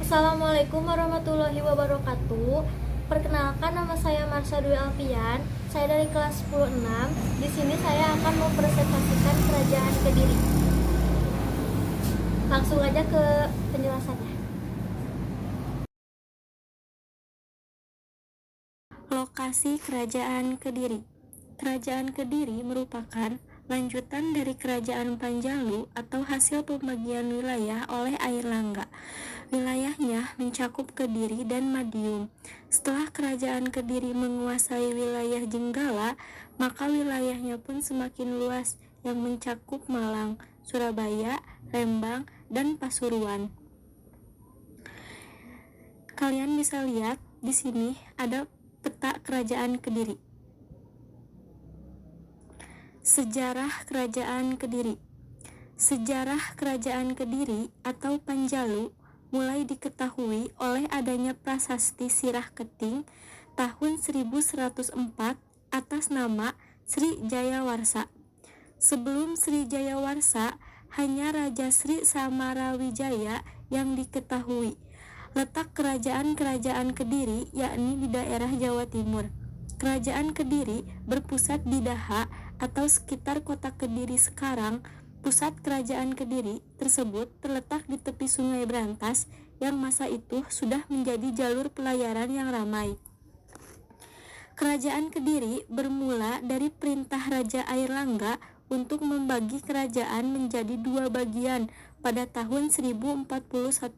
Assalamualaikum warahmatullahi wabarakatuh. Perkenalkan, nama saya Marsha Dwi Alfian. Saya dari kelas 10-6. Di sini saya akan mempresentasikan Kerajaan Kediri. Langsung aja ke penjelasannya. Lokasi Kerajaan Kediri. Kerajaan Kediri merupakan lanjutan dari Kerajaan Panjalu atau hasil pembagian wilayah oleh Airlangga. Wilayahnya mencakup Kediri dan Madiun. Setelah Kerajaan Kediri menguasai wilayah Jenggala, maka wilayahnya pun semakin luas yang mencakup Malang, Surabaya, Lembang, dan Pasuruan. Kalian bisa lihat di sini ada peta Kerajaan Kediri. Sejarah Kerajaan Kediri. Sejarah Kerajaan Kediri atau Panjalu mulai diketahui oleh adanya prasasti Sirah Keting tahun 1104 atas nama Sri Jayawarsa. Sebelum Sri Jayawarsa, hanya Raja Sri Samarawijaya yang diketahui. Letak kerajaan-kerajaan Kediri yakni di daerah Jawa Timur. Kerajaan Kediri berpusat di Daha atau sekitar kota Kediri sekarang. Pusat Kerajaan Kediri tersebut terletak di tepi Sungai Brantas yang masa itu sudah menjadi jalur pelayaran yang ramai. Kerajaan Kediri bermula dari perintah Raja Airlangga untuk membagi kerajaan menjadi dua bagian pada tahun 1041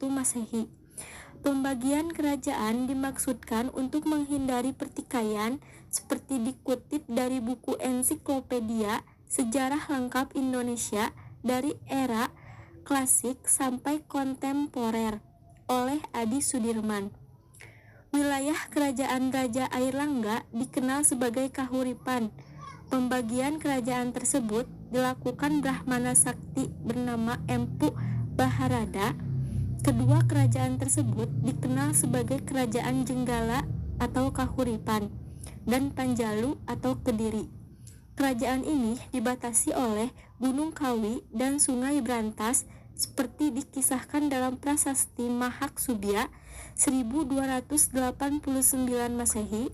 Masehi. Pembagian kerajaan dimaksudkan untuk menghindari pertikaian, seperti dikutip dari buku ensiklopedia Sejarah Lengkap Indonesia dari era klasik sampai kontemporer oleh Adi Sudirman. Wilayah kerajaan Raja Airlangga dikenal sebagai Kahuripan. Pembagian kerajaan tersebut dilakukan Brahmana Sakti bernama Empu Baharada. Kedua kerajaan tersebut dikenal sebagai Kerajaan Jenggala atau Kahuripan dan Panjalu atau Kediri. Kerajaan ini dibatasi oleh Gunung Kawi dan Sungai Brantas seperti dikisahkan dalam prasasti Mahak Subya 1289 Masehi,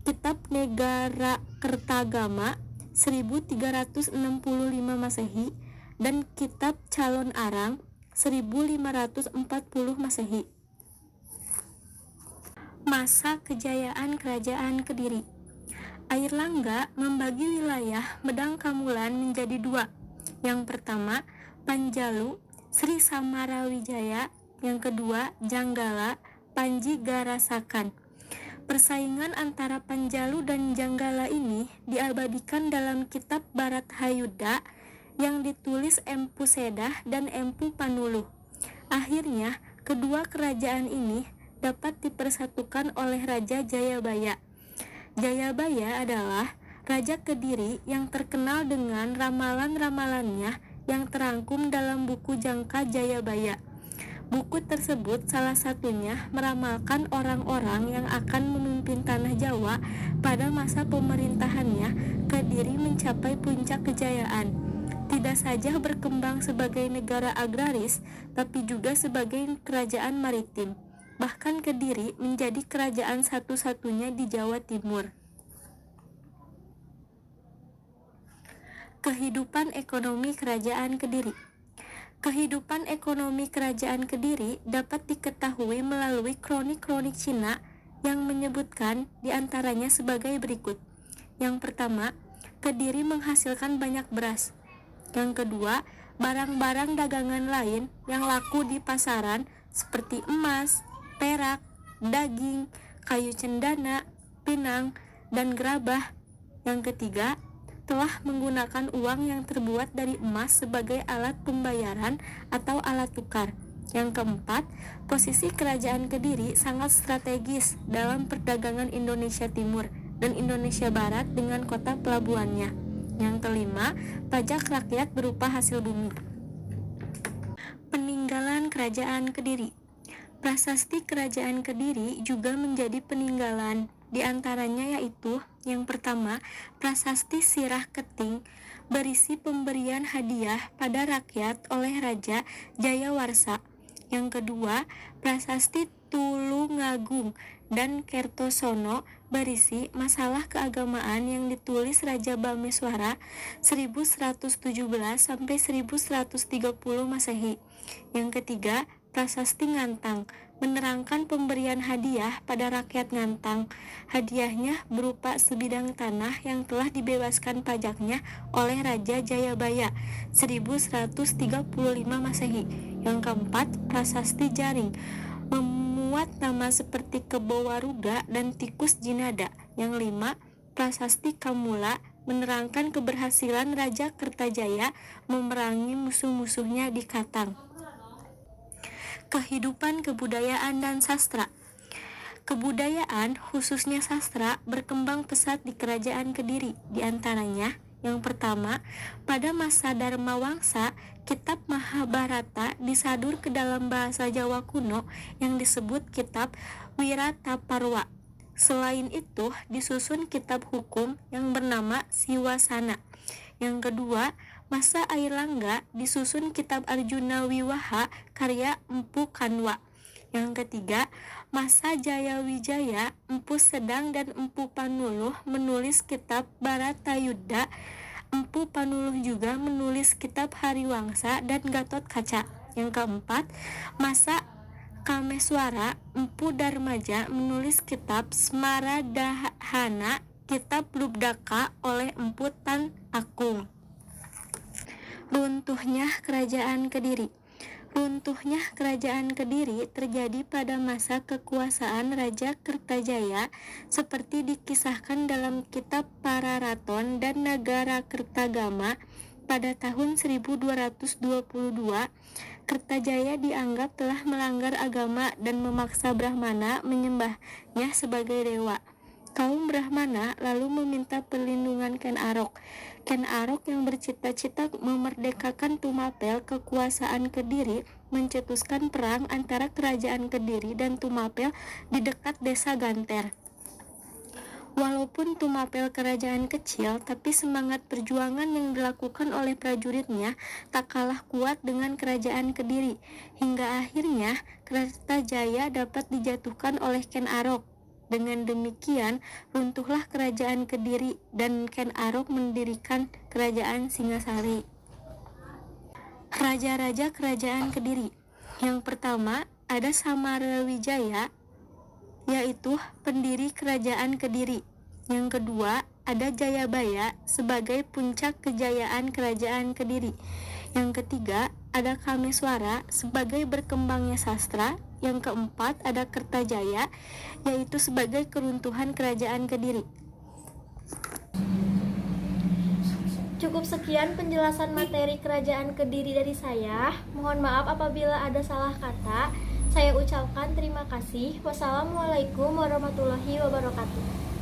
Kitab Negara Kertagama 1365 Masehi, dan Kitab Calon Arang 1540 Masehi. Masa kejayaan Kerajaan Kediri. Airlangga membagi wilayah Medang Kamulan menjadi dua. Yang pertama, Panjalu, Sri Samarawijaya. Yang kedua, Janggala, Panji Garasakan. Persaingan antara Panjalu dan Janggala ini diabadikan dalam kitab Bharathayuddha yang ditulis Empu Sedah dan Empu Panuluh. Akhirnya, kedua kerajaan ini dapat dipersatukan oleh Raja Jayabaya. Jayabaya adalah Raja Kediri yang terkenal dengan ramalan-ramalannya yang terangkum dalam buku Jangka Jayabaya. Buku tersebut salah satunya meramalkan orang-orang yang akan memimpin tanah Jawa pada masa pemerintahannya. Kediri mencapai puncak kejayaan. Tidak saja berkembang sebagai negara agraris, tapi juga sebagai kerajaan maritim. Bahkan Kediri menjadi kerajaan satu-satunya di Jawa Timur. Kehidupan ekonomi Kerajaan Kediri. Kehidupan ekonomi Kerajaan Kediri dapat diketahui melalui kronik-kronik Cina yang menyebutkan diantaranya sebagai berikut. Yang pertama, Kediri menghasilkan banyak beras. Yang kedua, barang-barang dagangan lain yang laku di pasaran seperti emas, perak, daging, kayu cendana, pinang, dan gerabah. Yang ketiga, telah menggunakan uang yang terbuat dari emas sebagai alat pembayaran atau alat tukar. Yang keempat, posisi Kerajaan Kediri sangat strategis dalam perdagangan Indonesia Timur dan Indonesia Barat dengan kota pelabuhannya. Yang kelima, pajak rakyat berupa hasil bumi. Peninggalan Kerajaan Kediri. Prasasti Kerajaan Kediri juga menjadi peninggalan. Di antaranya yaitu yang pertama, prasasti Sirah Keting berisi pemberian hadiah pada rakyat oleh Raja Jayawarsa. Yang kedua, Prasasti Tulungagung dan Kertosono berisi masalah keagamaan yang ditulis Raja Bameswara 1117 sampai 1130 Masehi. Yang ketiga, Prasasti Ngantang menerangkan pemberian hadiah pada rakyat Ngantang. Hadiahnya berupa sebidang tanah yang telah dibebaskan pajaknya oleh Raja Jayabaya 1135 Masehi. Yang keempat, Prasasti Jaring memuat nama seperti Kebo Waruga dan Tikus Jinada. Yang lima, Prasasti Kamula menerangkan keberhasilan Raja Kertajaya memerangi musuh-musuhnya di Katang. Kehidupan kebudayaan dan sastra. Kebudayaan, khususnya sastra, berkembang pesat di Kerajaan Kediri. Di antaranya, yang pertama, pada masa Dharma Wangsa, kitab Mahabharata disadur ke dalam bahasa Jawa kuno yang disebut kitab Wirataparwa. Selain itu, disusun kitab hukum yang bernama Siwasana. Yang kedua, masa Airlangga disusun kitab Arjuna Wiwaha karya Empu Kanwa. Yang ketiga, masa Jayawijaya, Empu Sedang dan Empu Panuluh menulis kitab Baratayuda. Empu Panuluh juga menulis kitab Hariwangsa dan Gatot Kaca. Yang keempat, masa Kameswara, Empu Darmaja menulis kitab Smaradahana, kitab Lubdaka oleh Empu Tan Akung. Runtuhnya Kerajaan Kediri. Runtuhnya Kerajaan Kediri terjadi pada masa kekuasaan Raja Kertajaya seperti dikisahkan dalam kitab Pararaton dan Nagara Kertagama. Pada tahun 1222, Kertajaya dianggap telah melanggar agama dan memaksa Brahmana menyembahnya sebagai dewa. Kaum Brahmana lalu meminta perlindungan Ken Arok. Ken Arok yang bercita-cita memerdekakan Tumapel kekuasaan Kediri mencetuskan perang antara Kerajaan Kediri dan Tumapel di dekat desa Ganter. Walaupun Tumapel kerajaan kecil, tapi semangat perjuangan yang dilakukan oleh prajuritnya tak kalah kuat dengan Kerajaan Kediri. Hingga akhirnya Kertajaya dapat dijatuhkan oleh Ken Arok. Dengan demikian, runtuhlah Kerajaan Kediri dan Ken Arok mendirikan Kerajaan Singasari. Raja-raja Kerajaan Kediri. Yang pertama, ada Samarawijaya, yaitu pendiri Kerajaan Kediri. Yang kedua, ada Jayabaya sebagai puncak kejayaan Kerajaan Kediri. Yang ketiga, ada Kameswara sebagai berkembangnya sastra. Yang keempat, ada Kertajaya, yaitu sebagai keruntuhan Kerajaan Kediri. Cukup sekian penjelasan materi Kerajaan Kediri dari saya. Mohon maaf apabila ada salah kata. Saya ucapkan terima kasih. Wassalamualaikum warahmatullahi wabarakatuh.